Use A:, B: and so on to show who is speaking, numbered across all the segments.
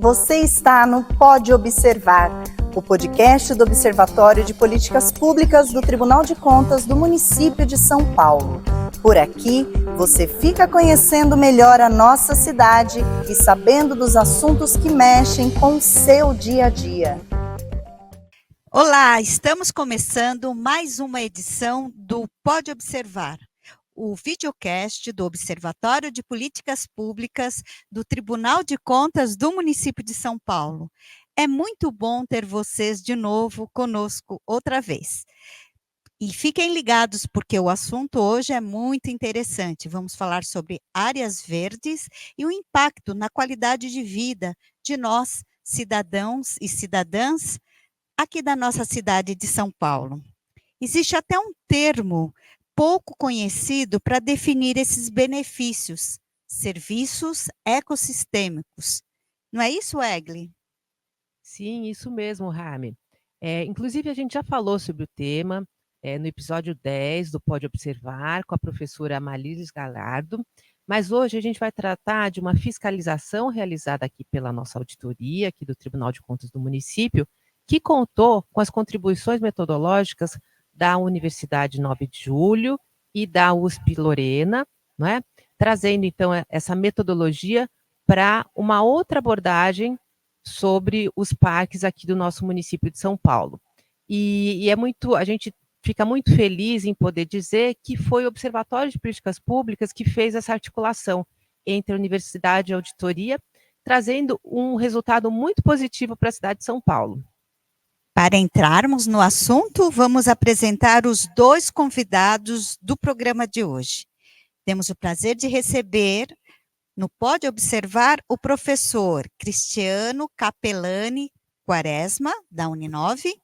A: Você está no Pode Observar, o podcast do Observatório de Políticas Públicas do Tribunal de Contas do município de São Paulo. Por aqui, você fica conhecendo melhor a nossa cidade e sabendo dos assuntos que mexem com o seu dia a dia.
B: Olá, estamos começando mais uma edição do Pode Observar, o videocast do Observatório de Políticas Públicas do Tribunal de Contas do município de São Paulo. É muito bom ter vocês de novo conosco outra vez. E fiquem ligados, porque o assunto hoje é muito interessante. Vamos falar sobre áreas verdes e o impacto na qualidade de vida de nós, cidadãos e cidadãs, aqui da nossa cidade de São Paulo. Existe até um termo pouco conhecido para definir esses benefícios, serviços ecossistêmicos. Não é isso, Egli?
C: Sim, isso mesmo, Rami. Inclusive, a gente já falou sobre o tema no episódio 10 do Pode Observar, com a professora Amalilis Galardo, mas hoje a gente vai tratar de uma fiscalização realizada aqui pela nossa auditoria, aqui do Tribunal de Contas do município, que contou com as contribuições metodológicas da Universidade 9 de Julho e da USP Lorena, não é? Trazendo, então, essa metodologia para uma outra abordagem sobre os parques aqui do nosso município de São Paulo. E a gente fica muito feliz em poder dizer que foi o Observatório de Políticas Públicas que fez essa articulação entre a universidade e a auditoria, trazendo um resultado muito positivo para a cidade de São Paulo.
B: Para entrarmos no assunto, vamos apresentar os dois convidados do programa de hoje. Temos o prazer de receber, no Pode Observar, o professor Cristiano Capellani Quaresma, da Uninove,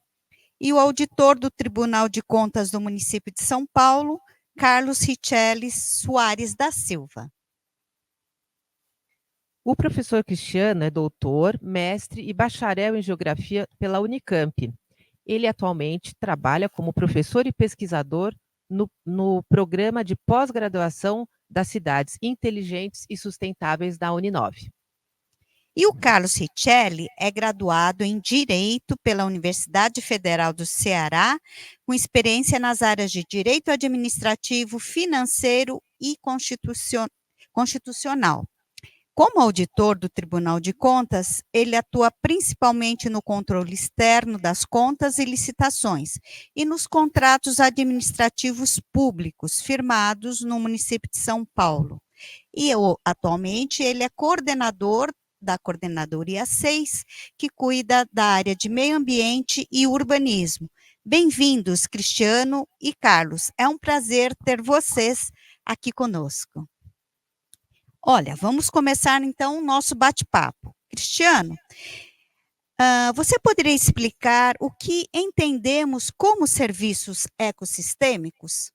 B: e o auditor do Tribunal de Contas do município de São Paulo, Carlos Richelli Soares da Silva.
C: O professor Cristiano é doutor, mestre e bacharel em Geografia pela Unicamp. Ele atualmente trabalha como professor e pesquisador no programa de pós-graduação das cidades inteligentes e sustentáveis da Uninove.
B: E o Carlos Richelli é graduado em Direito pela Universidade Federal do Ceará, com experiência nas áreas de Direito Administrativo, Financeiro e Constitucional. Como auditor do Tribunal de Contas, ele atua principalmente no controle externo das contas e licitações e nos contratos administrativos públicos firmados no município de São Paulo. E atualmente ele é coordenador da Coordenadoria 6, que cuida da área de meio ambiente e urbanismo. Bem-vindos, Cristiano e Carlos. É um prazer ter vocês aqui conosco. Olha, vamos começar então o nosso bate-papo. Cristiano, você poderia explicar o que entendemos como serviços ecossistêmicos?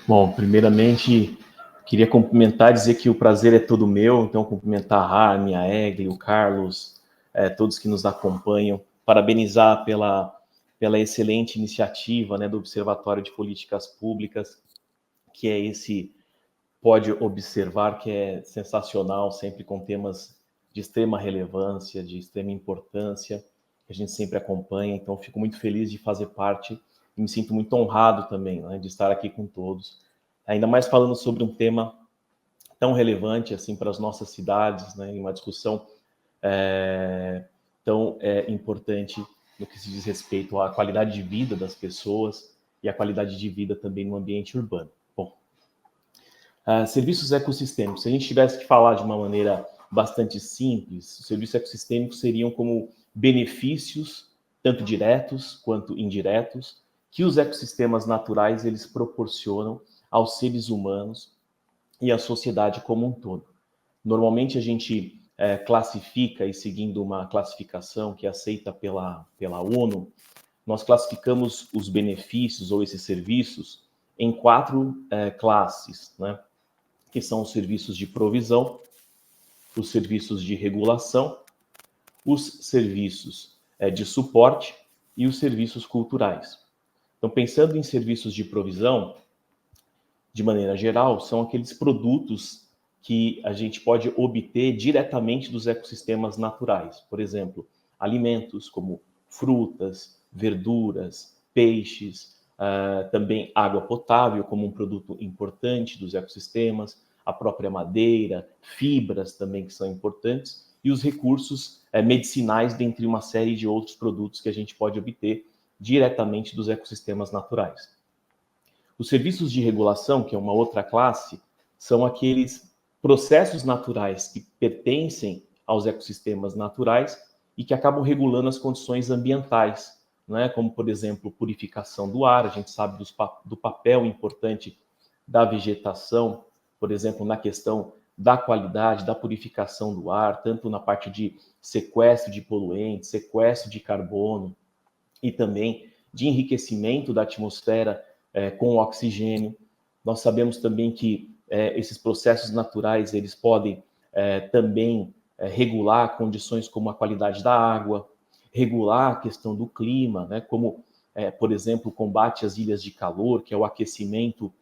D: Bom, primeiramente, queria cumprimentar, dizer que o prazer é todo meu, então cumprimentar a Armin, a Egli, o Carlos, todos que nos acompanham, parabenizar pela excelente iniciativa, né, do Observatório de Políticas Públicas, que é esse Pode Observar, que é sensacional, sempre com temas de extrema relevância, de extrema importância, que a gente sempre acompanha. Então, fico muito feliz de fazer parte e me sinto muito honrado também, né, de estar aqui com todos. Ainda mais falando sobre um tema tão relevante assim para as nossas cidades, né, em uma discussão tão importante no que se diz respeito à qualidade de vida das pessoas e à qualidade de vida também no ambiente urbano. Serviços ecossistêmicos. Se a gente tivesse que falar de uma maneira bastante simples, os serviços ecossistêmicos seriam como benefícios, tanto diretos quanto indiretos, que os ecossistemas naturais eles proporcionam aos seres humanos e à sociedade como um todo. Normalmente a gente classifica, e seguindo uma classificação que é aceita pela ONU, nós classificamos os benefícios ou esses serviços em 4 classes, né? Que são os serviços de provisão, os serviços de regulação, os serviços de suporte e os serviços culturais. Então, pensando em serviços de provisão, de maneira geral, são aqueles produtos que a gente pode obter diretamente dos ecossistemas naturais. Por exemplo, alimentos como frutas, verduras, peixes, também água potável como um produto importante dos ecossistemas, a própria madeira, fibras também que são importantes, e os recursos medicinais, dentre uma série de outros produtos que a gente pode obter diretamente dos ecossistemas naturais. Os serviços de regulação, que é uma outra classe, são aqueles processos naturais que pertencem aos ecossistemas naturais e que acabam regulando as condições ambientais, né? Como, por exemplo, purificação do ar. A gente sabe do papel importante da vegetação, por exemplo, na questão da qualidade, da purificação do ar, tanto na parte de sequestro de poluentes, sequestro de carbono e também de enriquecimento da atmosfera com oxigênio. Nós sabemos também que esses processos naturais eles podem também regular condições como a qualidade da água, regular a questão do clima, né, como, por exemplo, o combate às ilhas de calor, que é o aquecimento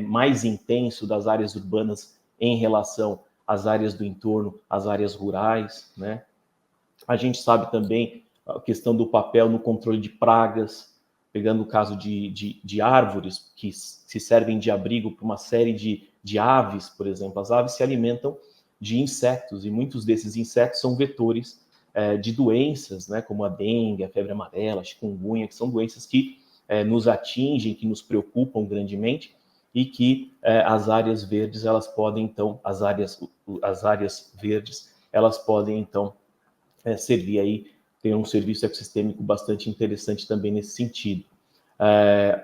D: mais intenso das áreas urbanas em relação às áreas do entorno, às áreas rurais, né? A gente sabe também a questão do papel no controle de pragas, pegando o caso de árvores que se servem de abrigo para uma série de aves, por exemplo. As aves se alimentam de insetos, e muitos desses insetos são vetores de doenças, né, como a dengue, a febre amarela, a chikungunya, que são doenças que nos atingem, que nos preocupam grandemente, e que as áreas verdes, elas podem, então, as áreas verdes, elas podem, então, servir aí, ter um serviço ecossistêmico bastante interessante também nesse sentido.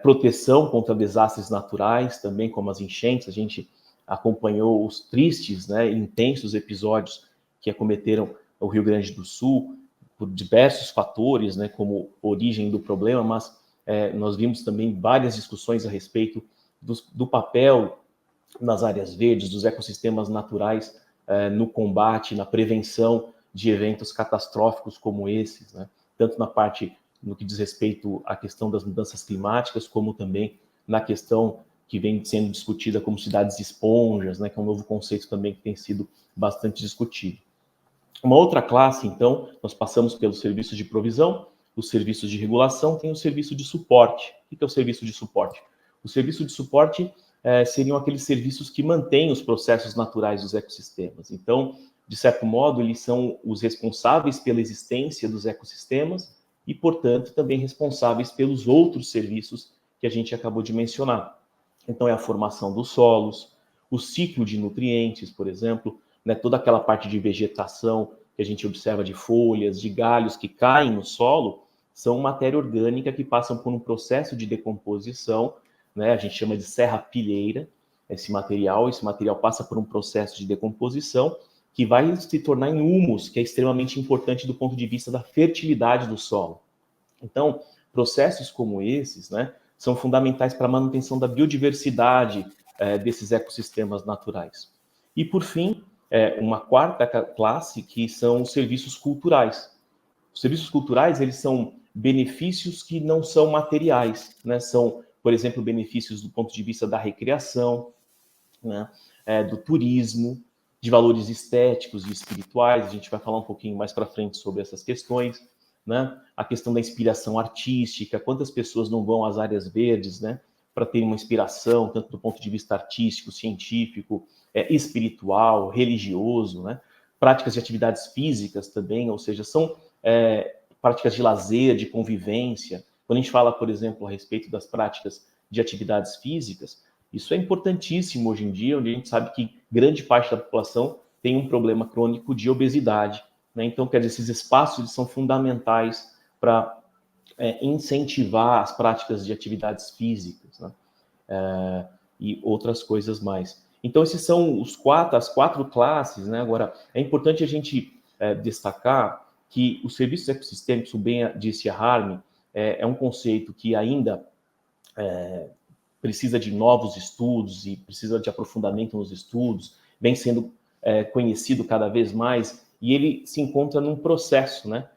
D: Proteção contra desastres naturais, também como as enchentes. A gente acompanhou os tristes, né, intensos episódios que acometeram o Rio Grande do Sul, por diversos fatores, né, como origem do problema, mas nós vimos também várias discussões a respeito do papel nas áreas verdes, dos ecossistemas naturais no combate, na prevenção de eventos catastróficos como esses, né? Tanto na parte no que diz respeito à questão das mudanças climáticas, como também na questão que vem sendo discutida como cidades esponjas, né? Que é um novo conceito também que tem sido bastante discutido. Uma outra classe, então, nós passamos pelos serviços de provisão, os serviços de regulação, tem o serviço de suporte. O que é o serviço de suporte? O serviço de suporte seriam aqueles serviços que mantêm os processos naturais dos ecossistemas. Então, de certo modo, eles são os responsáveis pela existência dos ecossistemas e, portanto, também responsáveis pelos outros serviços que a gente acabou de mencionar. Então, é a formação dos solos, o ciclo de nutrientes, por exemplo, né, toda aquela parte de vegetação que a gente observa de folhas, de galhos que caem no solo, são matéria orgânica que passam por um processo de decomposição, né, a gente chama de serrapilheira, esse material passa por um processo de decomposição que vai se tornar em humus, que é extremamente importante do ponto de vista da fertilidade do solo. Então, processos como esses, né, são fundamentais para a manutenção da biodiversidade desses ecossistemas naturais. E, por fim, uma quarta classe, que são os serviços culturais. Os serviços culturais, eles são benefícios que não são materiais, né? São, por exemplo, benefícios do ponto de vista da recreação, né? Do turismo, de valores estéticos e espirituais. A gente vai falar um pouquinho mais para frente sobre essas questões, né? A questão da inspiração artística, quantas pessoas não vão às áreas verdes, né, para ter uma inspiração, tanto do ponto de vista artístico, científico, espiritual, religioso, né? Práticas de atividades físicas também, ou seja, são práticas de lazer, de convivência. Quando a gente fala, por exemplo, a respeito das práticas de atividades físicas, isso é importantíssimo hoje em dia, onde a gente sabe que grande parte da população tem um problema crônico de obesidade, né? Então, quer dizer, esses espaços eles são fundamentais para incentivar as práticas de atividades físicas, né? E outras coisas mais. Então, esses são as quatro classes, né? Agora, é importante a gente destacar que os serviços ecossistêmicos, como bem disse a Harmy, é um conceito que ainda precisa de novos estudos e precisa de aprofundamento nos estudos, vem sendo conhecido cada vez mais, e ele se encontra num processo, né,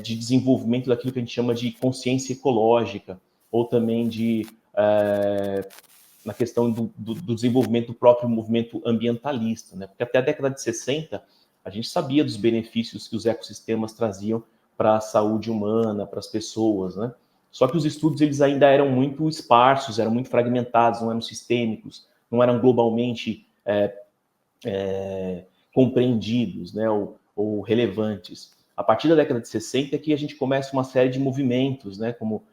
D: de desenvolvimento daquilo que a gente chama de consciência ecológica, ou também de na questão do desenvolvimento do próprio movimento ambientalista, né? Porque até a década de 60, a gente sabia dos benefícios que os ecossistemas traziam para a saúde humana, para as pessoas, né? Só que os estudos eles ainda eram muito esparsos, eram muito fragmentados, não eram sistêmicos, não eram globalmente compreendidos, né, ou relevantes. A partir da década de 60 é que a gente começa uma série de movimentos, né, como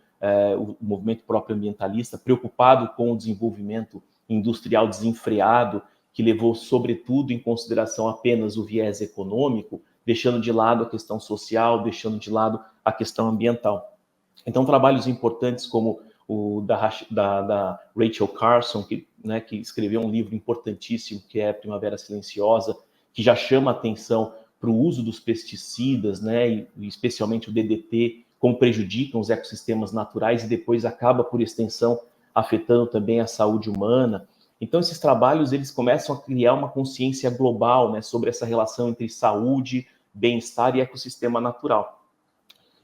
D: o movimento próprio ambientalista, preocupado com o desenvolvimento industrial desenfreado, que levou, sobretudo, em consideração apenas o viés econômico, deixando de lado a questão social, deixando de lado a questão ambiental. Então, trabalhos importantes como o da Rachel Carson, que escreveu um livro importantíssimo, que é Primavera Silenciosa, que já chama a atenção para o uso dos pesticidas, né, e especialmente o DDT, como prejudicam os ecossistemas naturais e depois acaba, por extensão, afetando também a saúde humana. Então, esses trabalhos eles começam a criar uma consciência global, né, sobre essa relação entre saúde, bem-estar e ecossistema natural.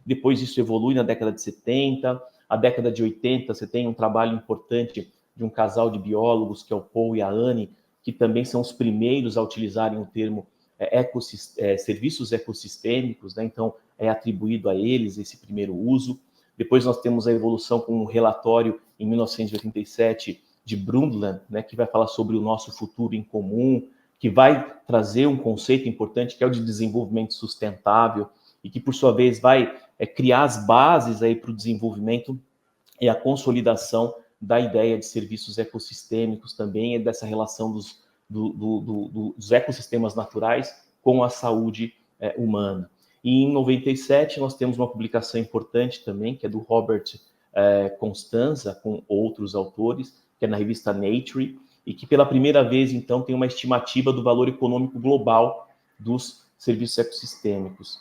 D: Depois isso evolui na década de 70, a década de 80 você tem um trabalho importante de um casal de biólogos, que é o Paul e a Anne, que também são os primeiros a utilizarem o termo serviços ecossistêmicos, né? Então é atribuído a eles esse primeiro uso. Depois nós temos a evolução com um relatório em 1987 de Brundtland, né, que vai falar sobre o nosso futuro em comum, que vai trazer um conceito importante que é o de desenvolvimento sustentável e que, por sua vez, vai criar as bases aí para o desenvolvimento e a consolidação da ideia de serviços ecossistêmicos também, e dessa relação dos ecossistemas naturais com a saúde humana. E em 97 nós temos uma publicação importante também, que é do Robert Constanza, com outros autores, que é na revista Nature, e que pela primeira vez, então, tem uma estimativa do valor econômico global dos serviços ecossistêmicos.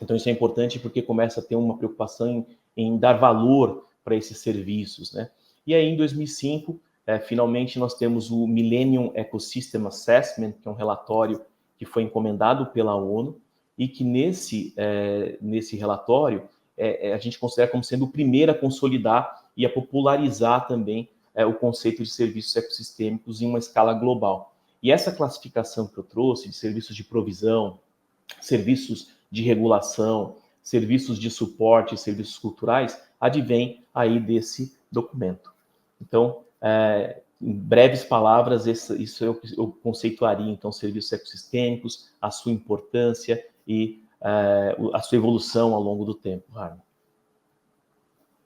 D: Então isso é importante porque começa a ter uma preocupação em dar valor para esses serviços, né? E aí em 2005, finalmente nós temos o Millennium Ecosystem Assessment, que é um relatório que foi encomendado pela ONU e que nesse relatório a gente considera como sendo o primeiro a consolidar e a popularizar também o conceito de serviços ecossistêmicos em uma escala global. E essa classificação que eu trouxe de serviços de provisão, serviços de regulação, serviços de suporte, serviços culturais, advém aí desse documento. Então, em breves palavras, isso eu conceituaria, então, serviços ecossistêmicos, a sua importância e a sua evolução ao longo do tempo, Harman.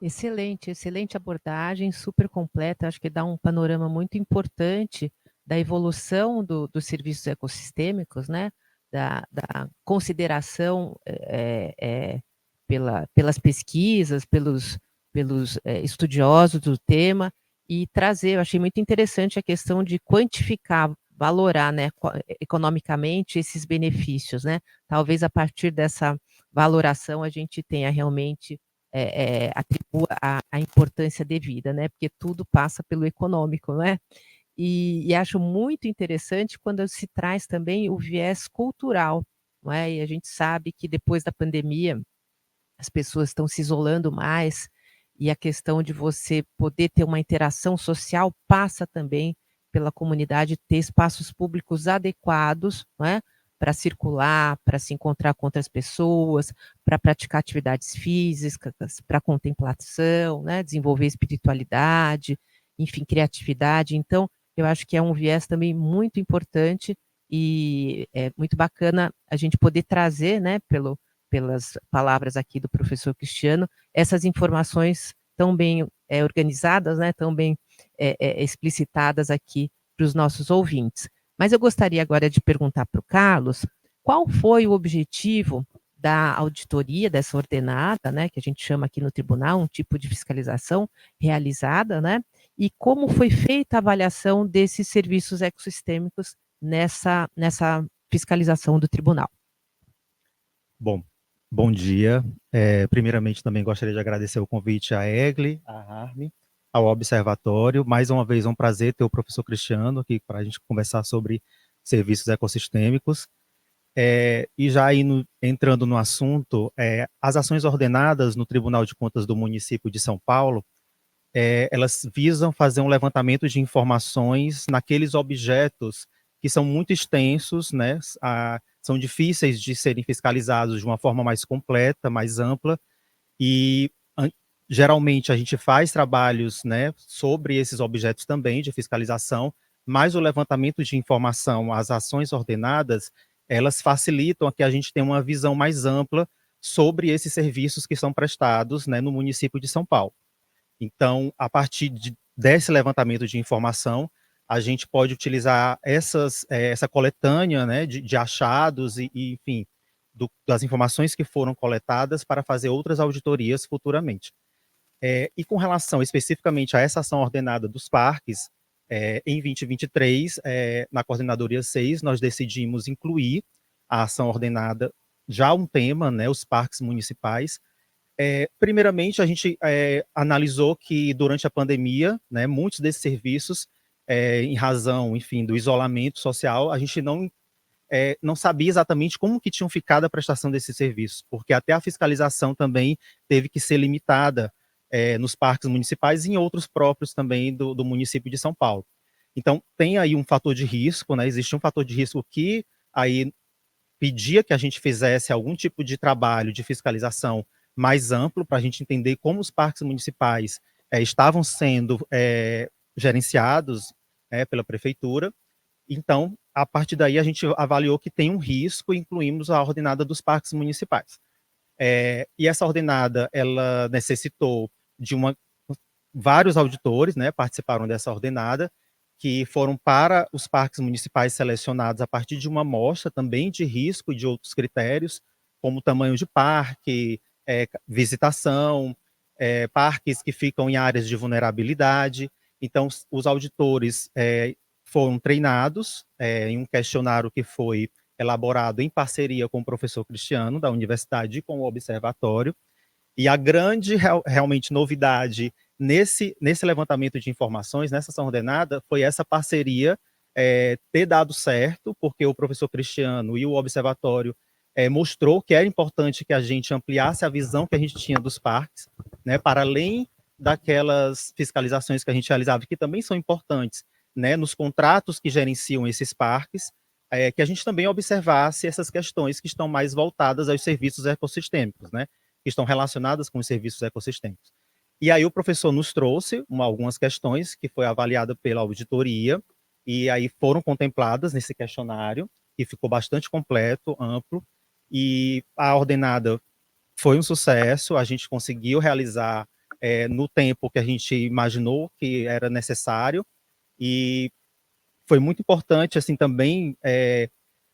C: Excelente, excelente abordagem, super completa, acho que dá um panorama muito importante da evolução dos serviços ecossistêmicos, né? Da consideração pelas pesquisas, pelos estudiosos do tema, e trazer, eu achei muito interessante a questão de quantificar, valorar, né, economicamente esses benefícios, né? Talvez a partir dessa valoração a gente tenha realmente atribua a importância devida, né? Porque tudo passa pelo econômico, né? E acho muito interessante quando se traz também o viés cultural, não é? E a gente sabe que depois da pandemia as pessoas estão se isolando mais e a questão de você poder ter uma interação social passa também pela comunidade ter espaços públicos adequados, não é? Para circular, para se encontrar com outras pessoas, para praticar atividades físicas, para contemplação, né? Desenvolver espiritualidade, enfim, criatividade. Então, eu acho que é um viés também muito importante e é muito bacana a gente poder trazer, né, pelas palavras aqui do professor Cristiano, essas informações tão bem organizadas, né, tão bem explicitadas aqui para os nossos ouvintes. Mas eu gostaria agora de perguntar para o Carlos, qual foi o objetivo da auditoria, dessa ordenada, né, que a gente chama aqui no tribunal, um tipo de fiscalização realizada, né, e como foi feita a avaliação desses serviços ecossistêmicos nessa fiscalização do tribunal?
E: Bom dia. Primeiramente, também gostaria de agradecer o convite à Egli, à Harme, ao Observatório. Mais uma vez, é um prazer ter o professor Cristiano aqui para a gente conversar sobre serviços ecossistêmicos. E já entrando no assunto, as ações ordenadas no Tribunal de Contas do município de São Paulo, elas visam fazer um levantamento de informações naqueles objetos que são muito extensos, né, são difíceis de serem fiscalizados de uma forma mais completa, mais ampla, e geralmente a gente faz trabalhos, né, sobre esses objetos também de fiscalização, mas o levantamento de informação, as ações ordenadas, elas facilitam a que a gente tenha uma visão mais ampla sobre esses serviços que são prestados, né, no município de São Paulo. Então, a partir desse levantamento de informação, a gente pode utilizar essa coletânea, né, de achados e enfim, das informações que foram coletadas para fazer outras auditorias futuramente. E com relação especificamente a essa ação ordenada dos parques, em 2023, na Coordenadoria 6, nós decidimos incluir a ação ordenada já um tema, né, os parques municipais. Primeiramente, a gente analisou que durante a pandemia, né, muitos desses serviços, em razão, enfim, do isolamento social, a gente não sabia exatamente como que tinham ficado a prestação desses serviços, porque até a fiscalização também teve que ser limitada nos parques municipais e em outros próprios também do município de São Paulo. Então, tem aí um fator de risco, né? Existe um fator de risco que aí pedia que a gente fizesse algum tipo de trabalho de fiscalização mais amplo para a gente entender como os parques municipais estavam sendo gerenciados pela prefeitura. Então, a partir daí, a gente avaliou que tem um risco e incluímos a ordenada dos parques municipais. E essa ordenada, ela necessitou de vários auditores, né, participaram dessa ordenada, que foram para os parques municipais selecionados a partir de uma amostra também de risco e de outros critérios, como tamanho de parque, visitação, parques que ficam em áreas de vulnerabilidade. Então, os auditores foram treinados em um questionário que foi elaborado em parceria com o professor Cristiano, da universidade, e com o observatório. E a grande, realmente, novidade nesse levantamento de informações, nessa ação ordenada, foi essa parceria ter dado certo, porque o professor Cristiano e o observatório mostrou que era importante que a gente ampliasse a visão que a gente tinha dos parques, né, para além daquelas fiscalizações que a gente realizava, que também são importantes, né, nos contratos que gerenciam esses parques, que a gente também observasse essas questões que estão mais voltadas aos serviços ecossistêmicos, né, que estão relacionadas com os serviços ecossistêmicos. E aí o professor nos trouxe algumas questões que foi avaliada pela auditoria, e aí foram contempladas nesse questionário, que ficou bastante completo, amplo, e a ordenada foi um sucesso, a gente conseguiu realizar no tempo que a gente imaginou que era necessário, e foi muito importante, assim, também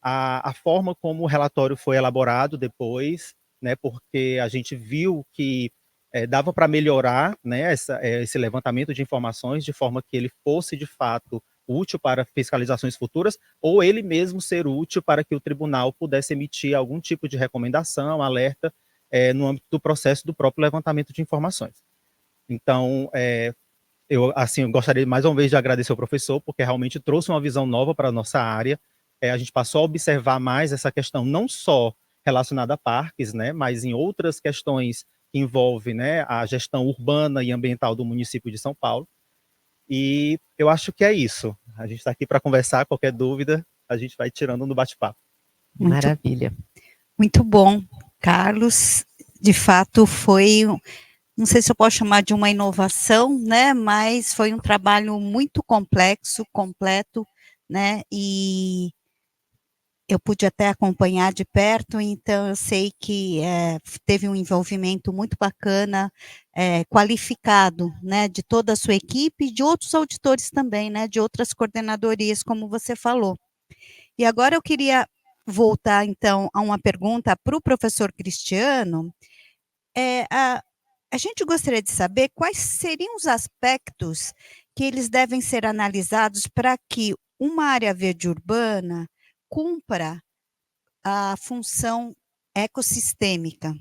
E: a forma como o relatório foi elaborado depois, né, porque a gente viu que dava para melhorar, né, esse levantamento de informações de forma que ele fosse, de fato, útil para fiscalizações futuras, ou ele mesmo ser útil para que o tribunal pudesse emitir algum tipo de recomendação, alerta, no âmbito do processo do próprio levantamento de informações. Então, eu gostaria mais uma vez de agradecer ao professor, porque realmente trouxe uma visão nova para a nossa área. A gente passou a observar mais essa questão, não só relacionada a parques, né, mas em outras questões que envolvem, né, a gestão urbana e ambiental do município de São Paulo. E eu acho que é isso. A gente está aqui para conversar, qualquer dúvida, a gente vai tirando no bate-papo.
C: Maravilha.
B: Muito bom, Carlos. De fato, foi, não sei se eu posso chamar de uma inovação, né? Mas foi um trabalho muito complexo, completo, né? E eu pude até acompanhar de perto, então eu sei que teve um envolvimento muito bacana, qualificado, né, de toda a sua equipe, de outros auditores também, né, de outras coordenadorias, como você falou. E agora eu queria voltar, então, a uma pergunta para o professor Cristiano. A gente gostaria de saber quais seriam os aspectos que eles devem ser analisados para que uma área verde urbana cumpra a função ecossistêmica.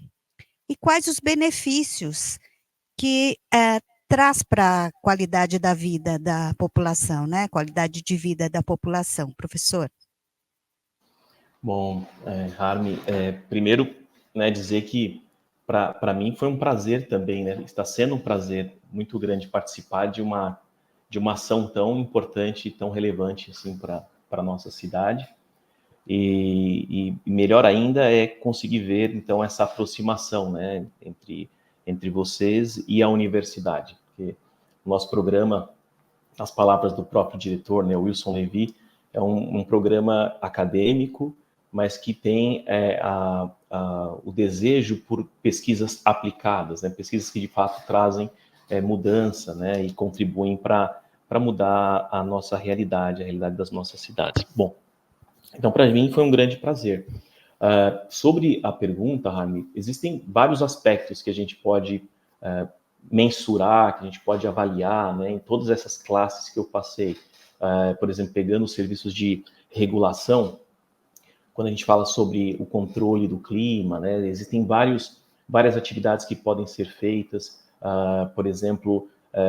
B: E quais os benefícios que traz para a qualidade da vida da população, né? Qualidade de vida da população, professor.
D: Bom, Harmy, primeiro, né, dizer que para mim foi um prazer também, né? Está sendo um prazer muito grande participar de uma ação tão importante e tão relevante assim para a nossa cidade. E melhor ainda é conseguir ver, então, essa aproximação, né, entre vocês e a universidade. Porque o nosso programa, as palavras do próprio diretor, né, Wilson Levy, é um programa acadêmico, mas que tem o desejo por pesquisas aplicadas, né, pesquisas que de fato trazem mudança, né, e contribuem para mudar a nossa realidade, a realidade das nossas cidades. Bom, então para mim foi um grande prazer. Sobre a pergunta, Rami, existem vários aspectos que a gente pode mensurar, que a gente pode avaliar, né, em todas essas classes que eu passei. Por exemplo, pegando os serviços de regulação, quando a gente fala sobre o controle do clima, né, existem várias atividades que podem ser feitas, por exemplo,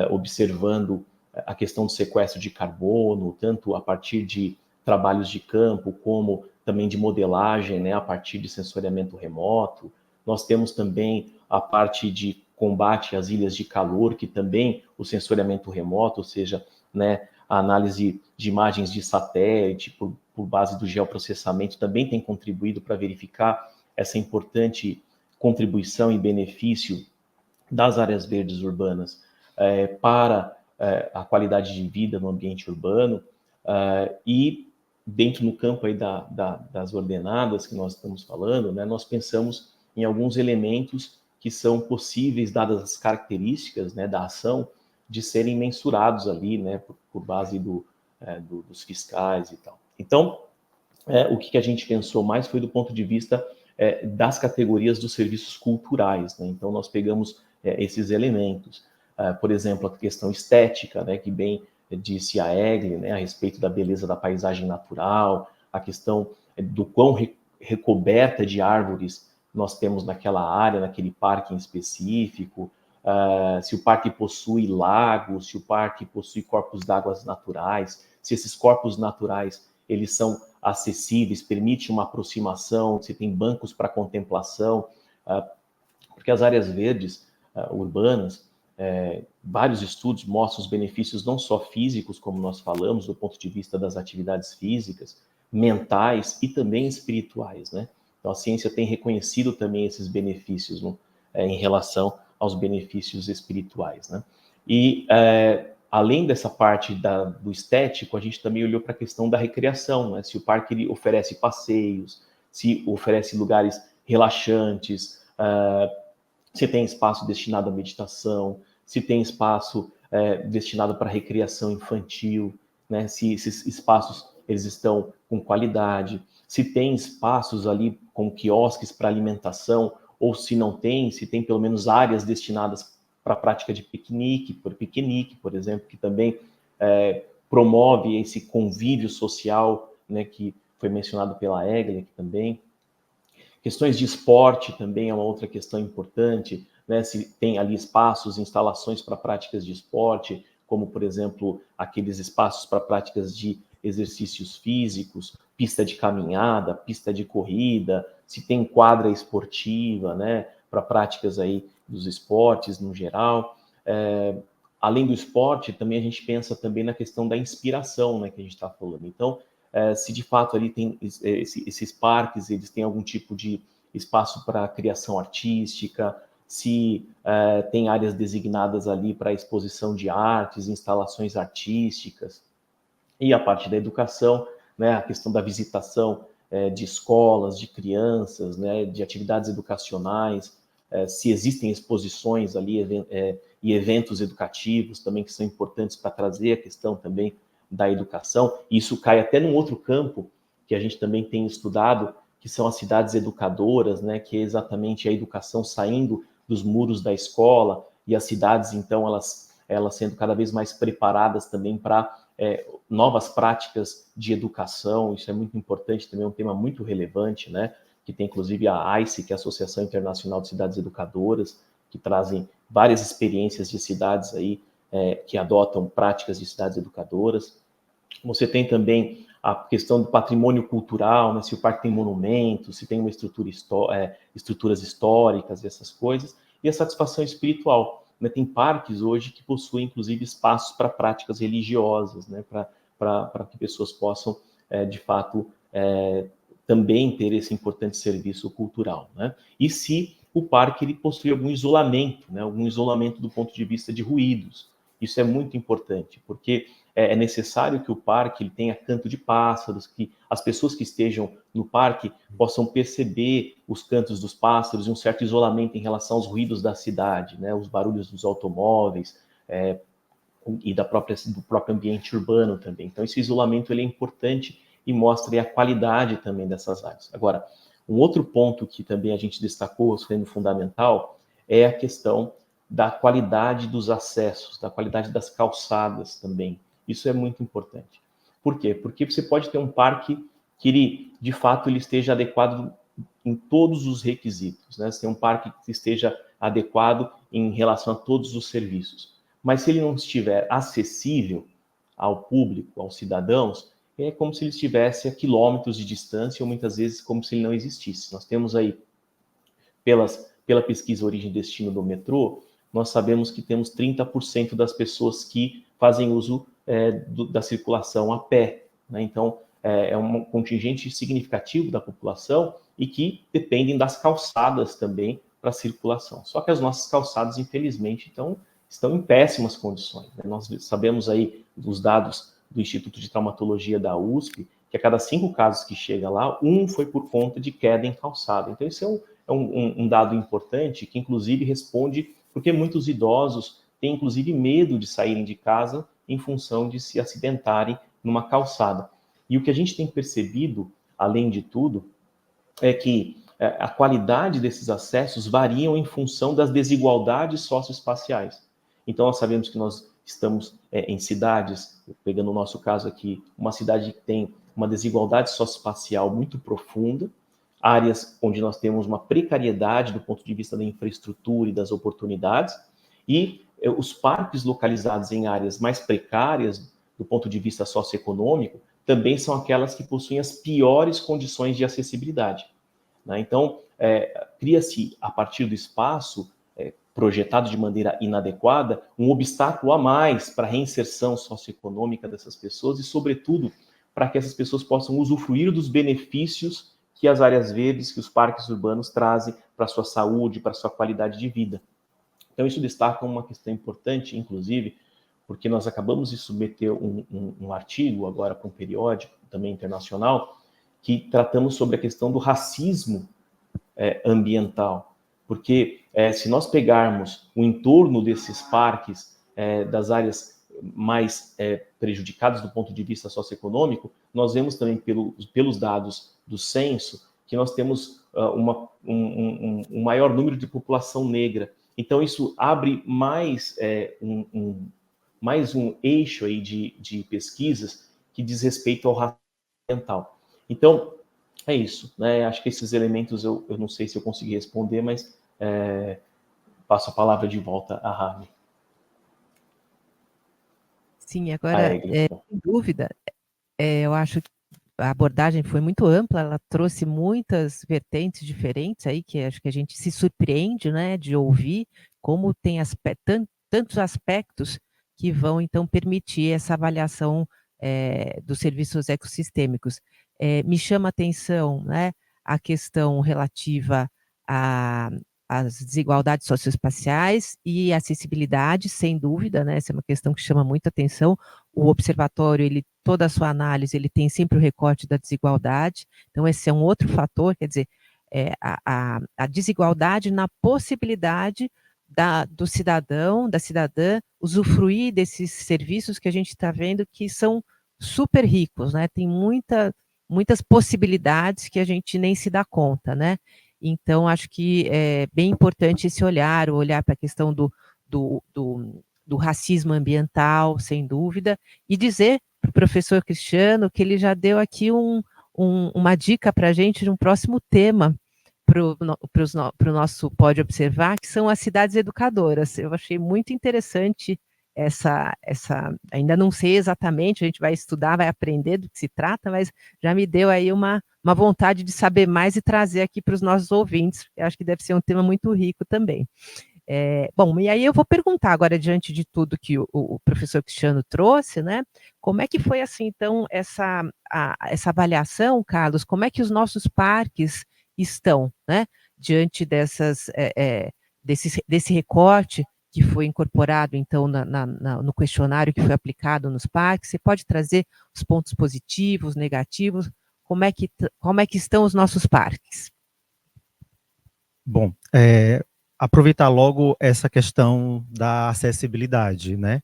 D: observando a questão do sequestro de carbono, tanto a partir de trabalhos de campo, como também de modelagem, né, a partir de sensoriamento remoto. Nós temos também a parte de combate às ilhas de calor, que também o sensoriamento remoto, ou seja, né, a análise de imagens de satélite por base do geoprocessamento também tem contribuído para verificar essa importante contribuição e benefício das áreas verdes urbanas para a qualidade de vida no ambiente urbano. E dentro no campo aí das ordenadas que nós estamos falando, né, nós pensamos em alguns elementos que são possíveis, dadas as características, né, da ação, de serem mensurados ali, né, por base dos fiscais e tal. Então, o que a gente pensou mais foi do ponto de vista das categorias dos serviços culturais, né? Então, nós pegamos esses elementos. Por exemplo, a questão estética, né, que bem disse a Egli, né, a respeito da beleza da paisagem natural, a questão do quão recoberta de árvores nós temos naquela área, naquele parque em específico, se o parque possui lagos, se o parque possui corpos d'água naturais, se esses corpos naturais eles são acessíveis, permite uma aproximação, se tem bancos para contemplação, porque as áreas verdes urbanas, vários estudos mostram os benefícios não só físicos, como nós falamos, do ponto de vista das atividades físicas, mentais e também espirituais, né? Então a ciência tem reconhecido também esses benefícios em relação aos benefícios espirituais, né? E além dessa parte do estético, a gente também olhou para a questão da recreação, né? Se o parque ele oferece passeios, se oferece lugares relaxantes, se tem espaço destinado à meditação, se tem espaço destinado para recreação infantil, né? Se esses espaços eles estão com qualidade, se tem espaços ali com quiosques para alimentação, ou se não tem, se tem pelo menos áreas destinadas para a prática de piquenique, por exemplo, que também promove esse convívio social, né, que foi mencionado pela Egli aqui também. Questões de esporte também é uma outra questão importante, né, se tem ali espaços, instalações para práticas de esporte, como, por exemplo, aqueles espaços para práticas de exercícios físicos, pista de caminhada, pista de corrida, se tem quadra esportiva, né, para práticas aí dos esportes no geral. Além do esporte, também a gente pensa também na questão da inspiração, né, que a gente está falando. Então, se de fato ali tem esses parques, eles têm algum tipo de espaço para criação artística, se tem áreas designadas ali para exposição de artes, instalações artísticas, e a parte da educação, né, a questão da visitação de escolas, de crianças, né, de atividades educacionais, se existem exposições ali e eventos educativos também que são importantes para trazer a questão também da educação. E isso cai até num outro campo que a gente também tem estudado, que são as cidades educadoras, né, que é exatamente a educação saindo dos muros da escola e as cidades, então, elas sendo cada vez mais preparadas também para novas práticas de educação. Isso é muito importante, também é um tema muito relevante, né, que tem inclusive a ICE, que é a Associação Internacional de Cidades Educadoras, que trazem várias experiências de cidades aí que adotam práticas de cidades educadoras. Você tem também a questão do patrimônio cultural, né, se o parque tem monumentos, se tem uma estruturas históricas e essas coisas, e a satisfação espiritual. Né, tem parques hoje que possuem, inclusive, espaços para práticas religiosas, né, para que pessoas possam, de fato, também ter esse importante serviço cultural. Né? E se o parque ele possui algum isolamento, né, algum isolamento do ponto de vista de ruídos. Isso é muito importante, porque é necessário que o parque ele tenha canto de pássaros, que as pessoas que estejam no parque possam perceber os cantos dos pássaros e um certo isolamento em relação aos ruídos da cidade, né, os barulhos dos automóveis e do próprio ambiente urbano também. Então, esse isolamento ele é importante e mostra a qualidade também dessas áreas. Agora, um outro ponto que também a gente destacou, sendo fundamental, é a questão da qualidade dos acessos, da qualidade das calçadas também. Isso é muito importante. Por quê? Porque você pode ter um parque que ele, de fato, ele esteja adequado em todos os requisitos, né? Você tem um parque que esteja adequado em relação a todos os serviços. Mas se ele não estiver acessível ao público, aos cidadãos, é como se ele estivesse a quilômetros de distância ou muitas vezes como se ele não existisse. Nós temos aí, pela pesquisa Origem e Destino do metrô, nós sabemos que temos 30% das pessoas que fazem uso da circulação a pé. Né? Então, é um contingente significativo da população e que dependem das calçadas também para a circulação. Só que as nossas calçadas, infelizmente, estão em péssimas condições. Né? Nós sabemos aí dos dados do Instituto de Traumatologia da USP, que a cada 5 casos que chega lá, 1 foi por conta de queda em calçada. Então, isso é um dado importante que, inclusive, responde porque muitos idosos têm, inclusive, medo de saírem de casa em função de se acidentarem numa calçada. E o que a gente tem percebido, além de tudo, é que a qualidade desses acessos variam em função das desigualdades socioespaciais. Então, nós sabemos que nós estamos em cidades, pegando o nosso caso aqui, uma cidade que tem uma desigualdade socioespacial muito profunda, áreas onde nós temos uma precariedade do ponto de vista da infraestrutura e das oportunidades, e os parques localizados em áreas mais precárias do ponto de vista socioeconômico também são aquelas que possuem as piores condições de acessibilidade. Né? Então, cria-se, a partir do espaço projetado de maneira inadequada, um obstáculo a mais para a reinserção socioeconômica dessas pessoas e, sobretudo, para que essas pessoas possam usufruir dos benefícios que as áreas verdes, que os parques urbanos trazem para a sua saúde, para a sua qualidade de vida. Então, isso destaca uma questão importante, inclusive, porque nós acabamos de submeter um artigo, agora para um periódico, também internacional, que tratamos sobre a questão do racismo ambiental. Porque se nós pegarmos o entorno desses parques, das áreas mais prejudicadas do ponto de vista socioeconômico, nós vemos também pelos dados do censo que nós temos um maior número de população negra. Então, isso abre mais um eixo aí de pesquisas que diz respeito ao racismo ambiental. Então, é isso. Né? Acho que esses elementos eu não sei se eu consegui responder, mas passo a palavra de volta a Rami.
C: Sim, agora, sem dúvida, eu acho que a abordagem foi muito ampla, ela trouxe muitas vertentes diferentes aí, que acho que a gente se surpreende, né, de ouvir como tem tantos aspectos que vão, então, permitir essa avaliação dos serviços ecossistêmicos. Me chama a atenção, né, a questão relativa às desigualdades socioespaciais e acessibilidade, sem dúvida, né, essa é uma questão que chama muita atenção. O observatório, toda a sua análise, ele tem sempre o recorte da desigualdade, então esse é um outro fator, quer dizer, a desigualdade na possibilidade do cidadão, da cidadã, usufruir desses serviços que a gente está vendo que são super ricos, né? Tem muitas possibilidades que a gente nem se dá conta, né? Então, acho que é bem importante esse olhar para a questão do racismo ambiental, sem dúvida, e dizer para o professor Cristiano que ele já deu aqui uma dica para a gente de um próximo tema para o nosso Pode Observar, que são as cidades educadoras. Eu achei muito interessante ainda não sei exatamente, a gente vai estudar, vai aprender do que se trata, mas já me deu aí uma vontade de saber mais e trazer aqui para os nossos ouvintes. Eu acho que deve ser um tema muito rico também. Bom, e aí eu vou perguntar agora, diante de tudo que o professor Cristiano trouxe, né? Como é que foi, assim, então, essa avaliação, Carlos? Como é que os nossos parques estão, né? Diante desse recorte que foi incorporado, então, no questionário que foi aplicado nos parques? Você pode trazer os pontos positivos, negativos? Como é que estão os nossos parques?
E: Bom, aproveitar logo essa questão da acessibilidade, né?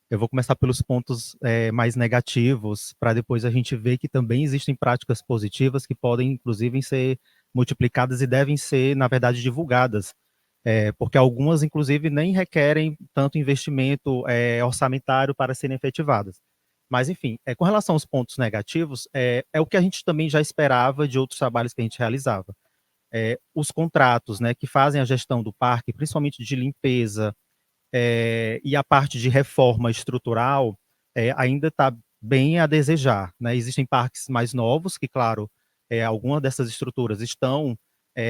E: Eu vou começar pelos pontos mais negativos, para depois a gente ver que também existem práticas positivas que podem, inclusive, ser multiplicadas e devem ser, na verdade, divulgadas, porque algumas, inclusive, nem requerem tanto investimento orçamentário para serem efetivadas. Mas, enfim, com relação aos pontos negativos, é o que a gente também já esperava de outros trabalhos que a gente realizava. Os contratos, né, que fazem a gestão do parque, principalmente de limpeza, e a parte de reforma estrutural, ainda está bem a desejar, né? Existem parques mais novos que, claro, algumas dessas estruturas estão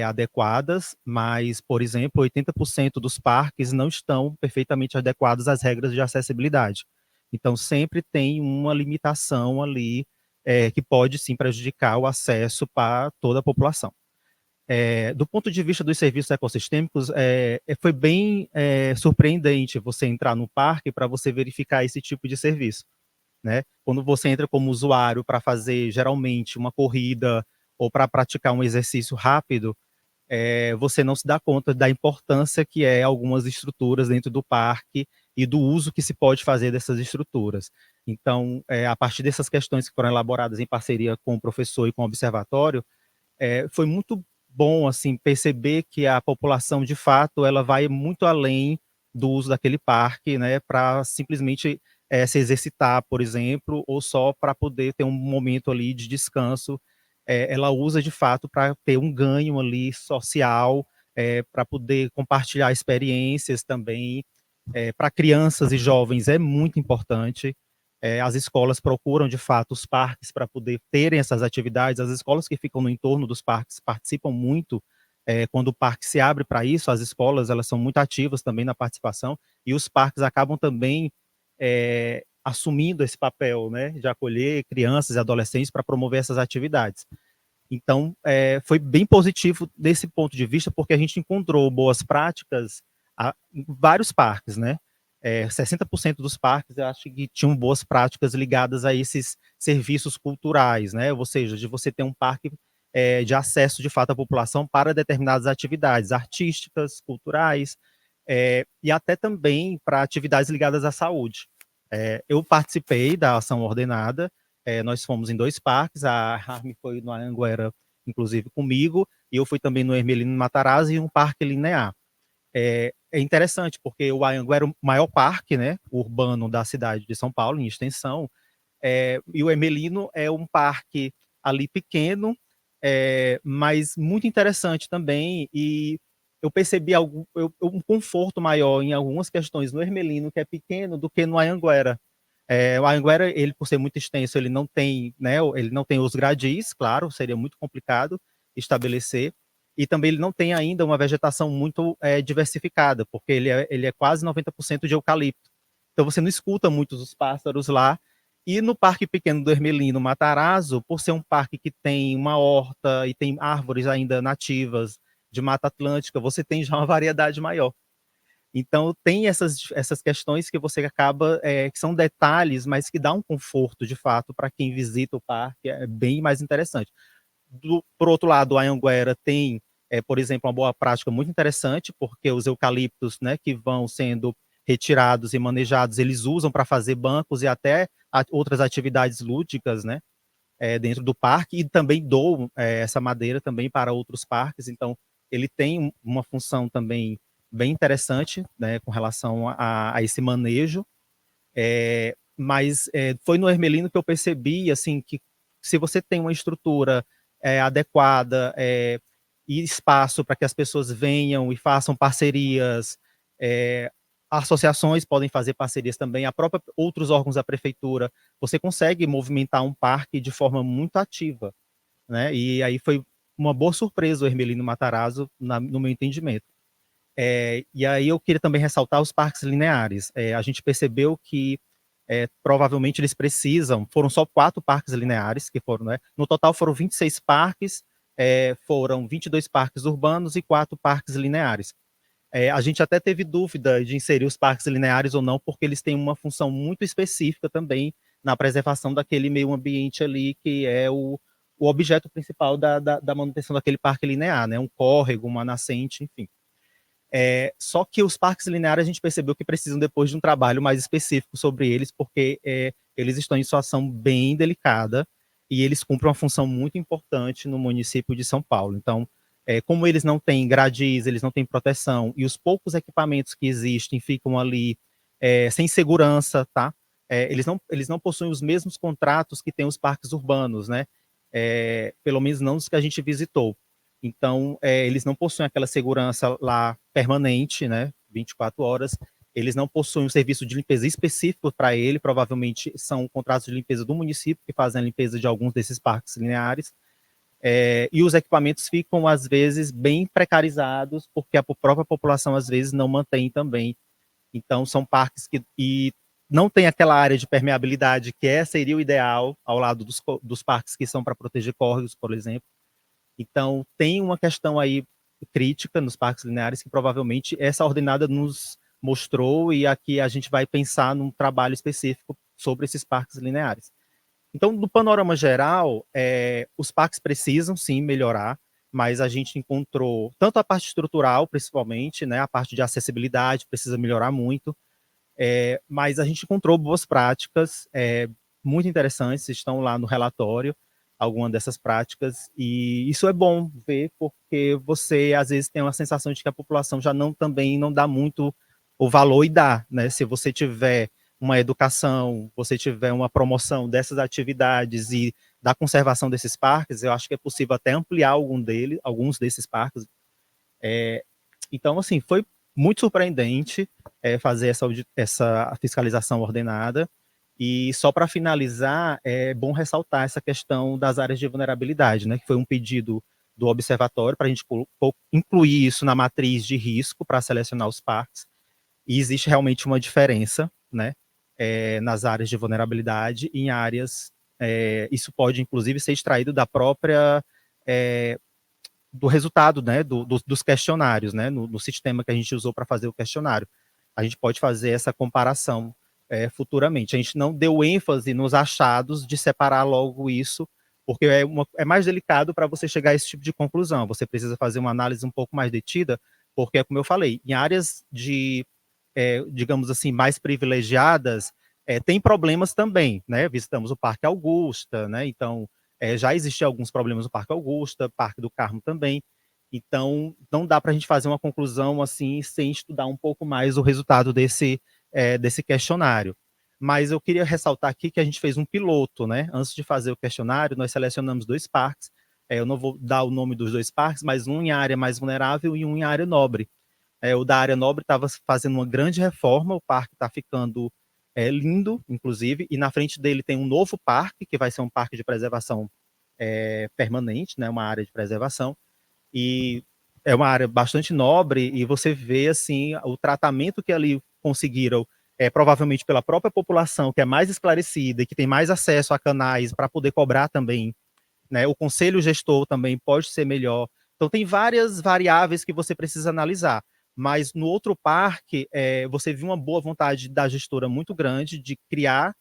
E: adequadas, mas, por exemplo, 80% dos parques não estão perfeitamente adequados às regras de acessibilidade. Então, sempre tem uma limitação ali que pode, sim, prejudicar o acesso para toda a população. Do ponto de vista dos serviços ecossistêmicos, foi bem surpreendente você entrar no parque para você verificar esse tipo de serviço, né? Quando você entra como usuário para fazer, geralmente, uma corrida ou para praticar um exercício rápido, você não se dá conta da importância que algumas estruturas dentro do parque e do uso que se pode fazer dessas estruturas. Então, a partir dessas questões que foram elaboradas em parceria com o professor e com o observatório, foi muito bom, assim, perceber que a população, de fato, ela vai muito além do uso daquele parque, né, para simplesmente se exercitar, por exemplo, ou só para poder ter um momento ali de descanso. Ela usa, de fato, para ter um ganho ali social, para poder compartilhar experiências também. Para crianças e jovens é muito importante. As escolas procuram, de fato, os parques para poder terem essas atividades. As escolas que ficam no entorno dos parques participam muito. Quando o parque se abre para isso, as escolas elas são muito ativas também na participação, e os parques acabam também assumindo esse papel, né, de acolher crianças e adolescentes para promover essas atividades. Então, foi bem positivo desse ponto de vista, porque a gente encontrou boas práticas em vários parques, né? 60% dos parques, eu acho que tinham boas práticas ligadas a esses serviços culturais, né? Ou seja, de você ter um parque de acesso, de fato, à população para determinadas atividades artísticas, culturais, e até também para atividades ligadas à saúde. Eu participei da ação ordenada, nós fomos em 2 parques, a Harme foi no Anhanguera, inclusive comigo, e eu fui também no Hermelino Matarazzo e um parque linear. É interessante, porque o Anhanguera é o maior parque, né, urbano da cidade de São Paulo, em extensão, e o Hermelino é um parque ali pequeno, mas muito interessante também, e eu percebi um conforto maior em algumas questões no Hermelino, que é pequeno, do que no Anhanguera. O Anhanguera, ele, por ser muito extenso, ele não tem, né, ele não tem os gradis, claro, seria muito complicado estabelecer, e também ele não tem ainda uma vegetação muito diversificada, porque ele é quase 90% de eucalipto. Então você não escuta muitos os pássaros lá. E no Parque Pequeno do Hermelino Matarazzo, por ser um parque que tem uma horta e tem árvores ainda nativas de Mata Atlântica, você tem já uma variedade maior. Então, tem essas questões que você acaba, que são detalhes, mas que dá um conforto, de fato, para quem visita o parque, é bem mais interessante. Por outro lado, o Anhanguera tem, por exemplo, uma boa prática muito interessante, porque os eucaliptos, né, que vão sendo retirados e manejados, eles usam para fazer bancos e até outras atividades lúdicas, né, dentro do parque, e também doam essa madeira também para outros parques. Então, ele tem uma função também bem interessante, né, com relação a esse manejo. Mas foi no Hermelino que eu percebi, assim, que se você tem uma estrutura adequada e espaço para que as pessoas venham e façam parcerias, associações podem fazer parcerias também, outros órgãos da prefeitura. Você consegue movimentar um parque de forma muito ativa, né? E aí foi uma boa surpresa o Hermelino Matarazzo, no meu entendimento. E aí eu queria também ressaltar os parques lineares. A gente percebeu que provavelmente eles foram só 4 parques lineares que foram, né? No total foram 26 parques, foram 22 parques urbanos e 4 parques lineares. A gente até teve dúvida de inserir os parques lineares ou não, porque eles têm uma função muito específica também na preservação daquele meio ambiente ali, que é o objeto principal da manutenção daquele parque linear, né? Um córrego, uma nascente, enfim. Só que os parques lineares a gente percebeu que precisam depois de um trabalho mais específico sobre eles, porque eles estão em situação bem delicada e eles cumprem uma função muito importante no município de São Paulo. Então, como eles não têm gradis, eles não têm proteção e os poucos equipamentos que existem ficam ali sem segurança, tá? Eles não possuem os mesmos contratos que tem os parques urbanos, né? Pelo menos não os que a gente visitou. Então, eles não possuem aquela segurança lá permanente, né, 24 horas. Eles não possuem um serviço de limpeza específico para ele, provavelmente são contratos de limpeza do município que fazem a limpeza de alguns desses parques lineares. E os equipamentos ficam, às vezes, bem precarizados, porque a própria população, às vezes, não mantém também. Então, são parques que não tem aquela área de permeabilidade que seria o ideal, ao lado dos parques que são para proteger córregos, por exemplo. Então, tem uma questão aí crítica nos parques lineares que provavelmente essa ordenada nos mostrou e aqui a gente vai pensar num trabalho específico sobre esses parques lineares. Então, no panorama geral, os parques precisam, sim, melhorar, mas a gente encontrou tanto a parte estrutural, principalmente, né, a parte de acessibilidade precisa melhorar muito, mas a gente encontrou boas práticas muito interessantes, estão lá no relatório, alguma dessas práticas, e isso é bom ver, porque você, às vezes, tem uma sensação de que a população já também não dá muito o valor e dá, né? Se você tiver uma educação, você tiver uma promoção dessas atividades e da conservação desses parques, eu acho que é possível até ampliar alguns desses parques. Então, assim, foi muito surpreendente fazer essa fiscalização ordenada. E só para finalizar, é bom ressaltar essa questão das áreas de vulnerabilidade, né, que foi um pedido do observatório para a gente incluir isso na matriz de risco para selecionar os parques. E existe realmente uma diferença, né, nas áreas de vulnerabilidade e em áreas. Isso pode, inclusive, ser extraído da própria do resultado, né, dos questionários, né, no sistema que a gente usou para fazer o questionário. A gente pode fazer essa comparação futuramente. A gente não deu ênfase nos achados de separar logo isso, porque é mais delicado para você chegar a esse tipo de conclusão. Você precisa fazer uma análise um pouco mais detida, porque, como eu falei, em áreas digamos assim, mais privilegiadas, tem problemas também, né? Visitamos o Parque Augusta, né? Então, já existiam alguns problemas no Parque Augusta, Parque do Carmo também. Então, não dá para a gente fazer uma conclusão assim sem estudar um pouco mais o resultado desse questionário. Mas eu queria ressaltar aqui que a gente fez um piloto, né? Antes de fazer o questionário, nós selecionamos 2 parques. Eu não vou dar o nome dos 2 parques, mas um em área mais vulnerável e um em área nobre. O da área nobre estava fazendo uma grande reforma, o parque está ficando lindo, inclusive, e na frente dele tem um novo parque, que vai ser um parque de preservação permanente, né? Uma área de preservação. E é uma área bastante nobre e você vê assim o tratamento que ali conseguiram, provavelmente pela própria população que é mais esclarecida e que tem mais acesso a canais para poder cobrar também, né? O conselho gestor também pode ser melhor. Então tem várias variáveis que você precisa analisar. Mas no outro parque, você viu uma boa vontade da gestora muito grande de criar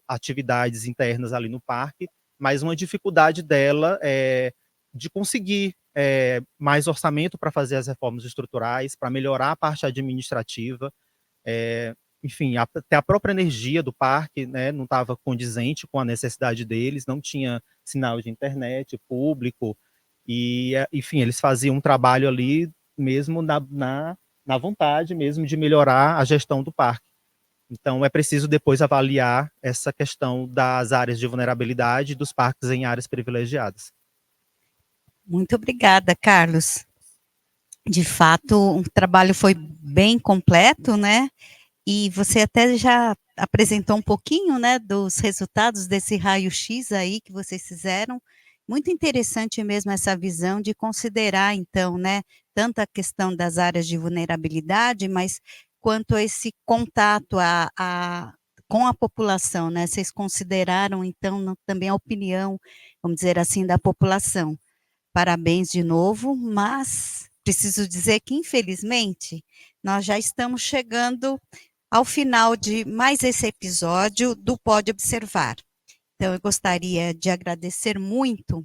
E: atividades internas ali no parque, mas uma dificuldade dela de conseguir mais orçamento para fazer as reformas estruturais, para melhorar a parte administrativa. Enfim, até a própria energia do parque, né, não estava condizente com a necessidade deles, não tinha sinal de internet público, e, enfim, eles faziam um trabalho ali mesmo na vontade mesmo de melhorar a gestão do parque. Então, é preciso depois avaliar essa questão das áreas de vulnerabilidade dos parques em áreas privilegiadas.
B: Muito obrigada, Carlos. De fato, o trabalho foi bem completo, né? E você até já apresentou um pouquinho, né, dos resultados desse raio-x aí que vocês fizeram. Muito interessante mesmo essa visão de considerar, então, né, tanto a questão das áreas de vulnerabilidade, mas quanto a esse contato com a população, né? Vocês consideraram, então, também a opinião, vamos dizer assim, da população. Parabéns de novo, mas preciso dizer que, infelizmente, nós já estamos chegando ao final de mais esse episódio do Pode Observar. Então, eu gostaria de agradecer muito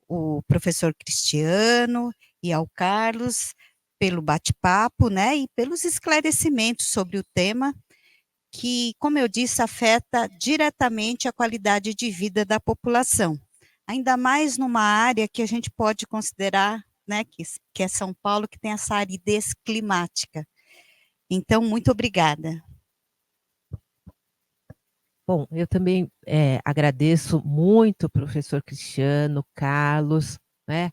B: o professor Cristiano e ao Carlos pelo bate-papo, né, e pelos esclarecimentos sobre o tema, que, como eu disse, afeta diretamente a qualidade de vida da população. Ainda mais numa área que a gente pode considerar, né, que é São Paulo, que tem essa aridez climática. Então, muito obrigada.
C: Bom, eu também agradeço muito o professor Cristiano, Carlos, né?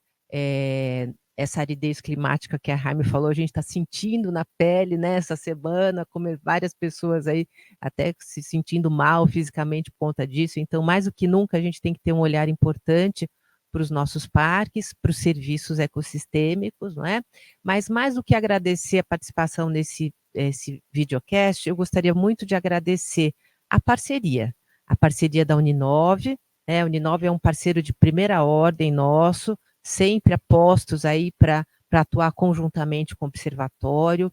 C: Essa aridez climática que a Jaime falou, a gente está sentindo na pele, né, essa semana, como várias pessoas aí até se sentindo mal fisicamente por conta disso. Então, mais do que nunca, a gente tem que ter um olhar importante para os nossos parques, para os serviços ecossistêmicos, não é? Mas mais do que agradecer a participação nesse videocast, eu gostaria muito de agradecer a parceria da Uninove, né? A Uninove é um parceiro de primeira ordem nosso, sempre apostos aí para atuar conjuntamente com o Observatório.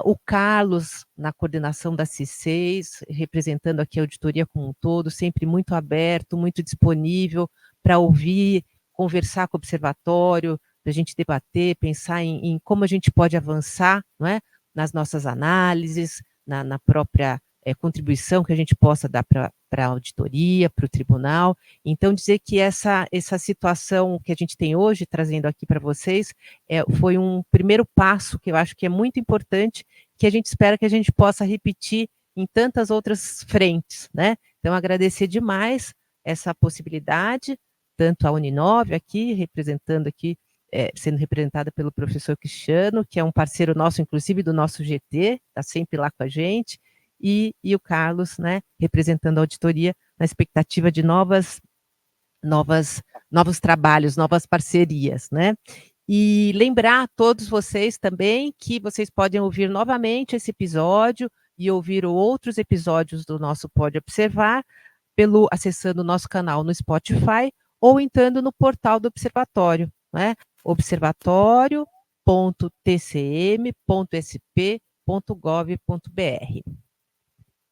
C: O Carlos, na coordenação da C6, representando aqui a auditoria como um todo, sempre muito aberto, muito disponível para ouvir, conversar com o Observatório, para a gente debater, pensar em como a gente pode avançar, não é? Nas nossas análises, na própria contribuição que a gente possa dar para a auditoria, para o tribunal. Então, dizer que essa situação que a gente tem hoje, trazendo aqui para vocês, foi um primeiro passo que eu acho que é muito importante, que a gente espera que a gente possa repetir em tantas outras frentes, né? Então, agradecer demais essa possibilidade, tanto a Uninove aqui, representando aqui, sendo representada pelo professor Cristiano, que é um parceiro nosso, inclusive do nosso GT, está sempre lá com a gente, e o Carlos, né, representando a auditoria, na expectativa de novos trabalhos, novas parcerias, né? E lembrar a todos vocês também que vocês podem ouvir novamente esse episódio e ouvir outros episódios do nosso Pode Observar acessando o nosso canal no Spotify ou entrando no portal do Observatório, né? observatório.tcm.sp.gov.br.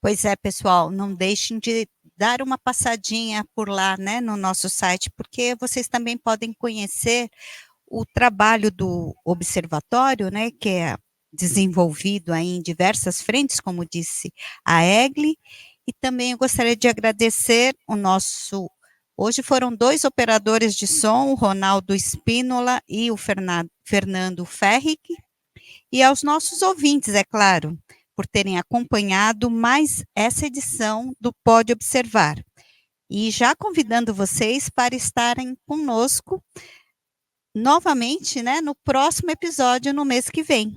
B: Pois é, pessoal, não deixem de dar uma passadinha por lá, né, no nosso site, porque vocês também podem conhecer o trabalho do observatório, né, que é desenvolvido aí em diversas frentes, como disse a Egli, e também eu gostaria de agradecer hoje foram 2 operadores de som, o Ronaldo Espínola e o Fernando Ferric, e aos nossos ouvintes, é claro, por terem acompanhado mais essa edição do Pode Observar. E já convidando vocês para estarem conosco novamente, né, no próximo episódio, no mês que vem.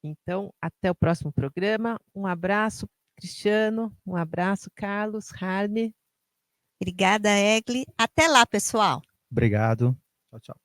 C: Então, até o próximo programa. Um abraço, Cristiano. Um abraço, Carlos, Jaime.
B: Obrigada, Egli. Até lá, pessoal.
E: Obrigado. Tchau, tchau.